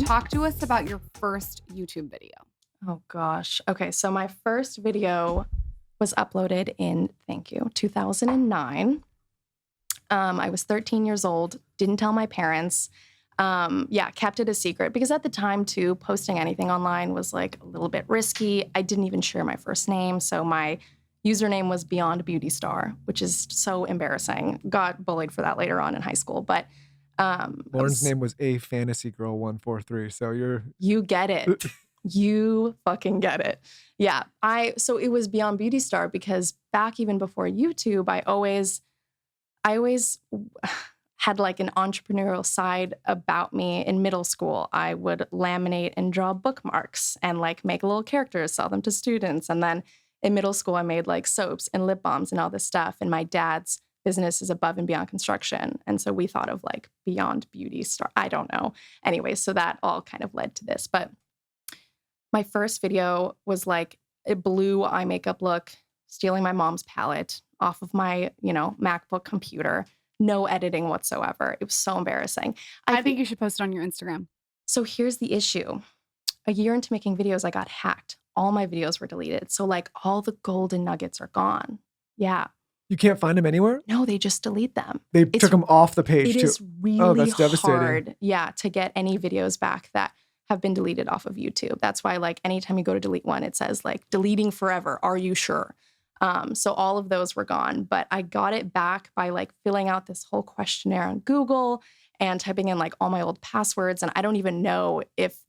Talk to us about your first YouTube video. Oh gosh. Okay, so my first video was uploaded in, 2009. I was 13 years old, didn't tell my parents. Kept it a secret because at the time too, posting anything online was like a little bit risky. I didn't even share my first name, so my username was Beyond Beauty Star, which is so embarrassing. Got bullied for that later on in high school, but Lauren's name was A Fantasy Girl 143, so you get it. You fucking get it. Yeah. So it was Beyond Beauty Star because back even before YouTube, I always had like an entrepreneurial side about me in middle school. I would laminate and draw bookmarks and like make little characters, sell them to students. And then in middle school, I made like soaps and lip balms and all this stuff. And my dad's business is Above and Beyond Construction. And so we thought of like Beyond Beauty Star. I don't know. Anyway, so that all kind of led to this. But my first video was like a blue eye makeup look, stealing my mom's palette off of my, MacBook computer. No editing whatsoever. It was so embarrassing. I think you should post it on your Instagram. So here's the issue. A year into making videos, I got hacked. All my videos were deleted. So like all the golden nuggets are gone. Yeah. You can't find them anywhere? No, they just delete them. They took them off the page too. It is really that's devastating. hard, to get any videos back that have been deleted off of YouTube. That's why like anytime you go to delete one, it says like deleting forever. Are you sure? So all of those were gone, but I got it back by like filling out this whole questionnaire on Google and typing in like all my old passwords. And I don't even know if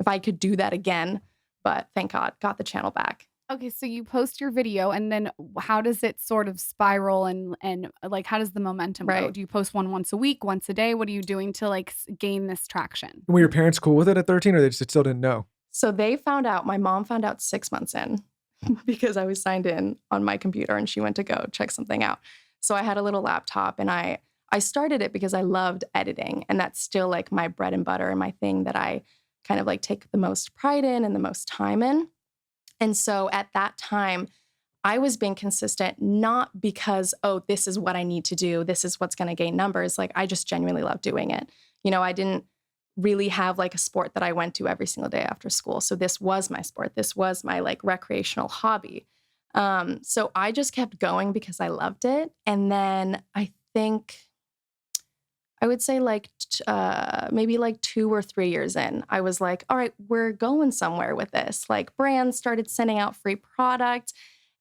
I could do that again, but thank God, got the channel back. Okay, so you post your video and then how does it sort of spiral and like how does the momentum go? Do you post one once a week, once a day? What are you doing to like gain this traction? Were your parents cool with it at 13 or they just still didn't know? So my mom found out 6 months in because I was signed in on my computer and she went to go check something out. So I had a little laptop and I started it because I loved editing and that's still like my bread and butter and my thing that I kind of like take the most pride in and the most time in. And so at that time, I was being consistent, not because, this is what I need to do. This is what's going to gain numbers. Like I just genuinely love doing it. I didn't really have like a sport that I went to every single day after school. So this was my sport. This was my like recreational hobby. So I just kept going because I loved it. And then I would say like maybe like 2 or 3 years in, I was like, all right, we're going somewhere with this. Like brands started sending out free product.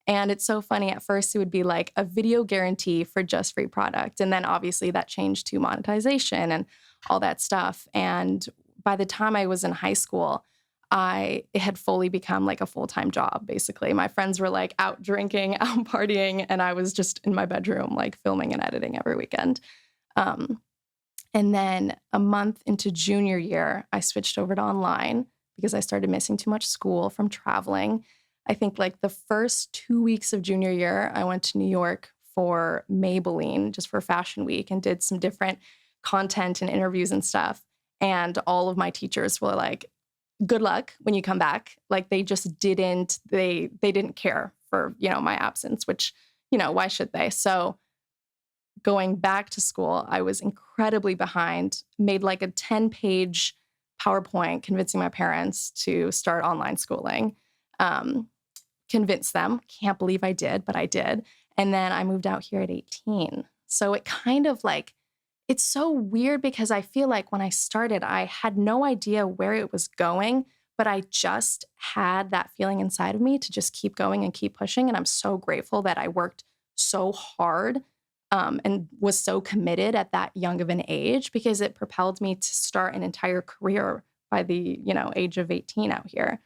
And it's so funny. At first, it would be like a video guarantee for just free product. And then obviously that changed to monetization and all that stuff. And by the time I was in high school, it had fully become like a full-time job, basically. My friends were like out drinking, out partying, and I was just in my bedroom, like filming and editing every weekend. And then a month into junior year, I switched over to online because I started missing too much school from traveling. I think like the first 2 weeks of junior year, I went to New York for Maybelline, just for Fashion Week, and did some different content and interviews and stuff. And all of my teachers were like, good luck when you come back. Like they just didn't care for, my absence, which, why should they? So going back to school, I was incredibly behind, made like a 10-page PowerPoint convincing my parents to start online schooling. Convinced them. Can't believe I did, but I did. And then I moved out here at 18. So it kind of like, it's so weird because I feel like when I started, I had no idea where it was going, but I just had that feeling inside of me to just keep going and keep pushing. And I'm so grateful that I worked so hard and was so committed at that young of an age because it propelled me to start an entire career by the, age of 18 out here.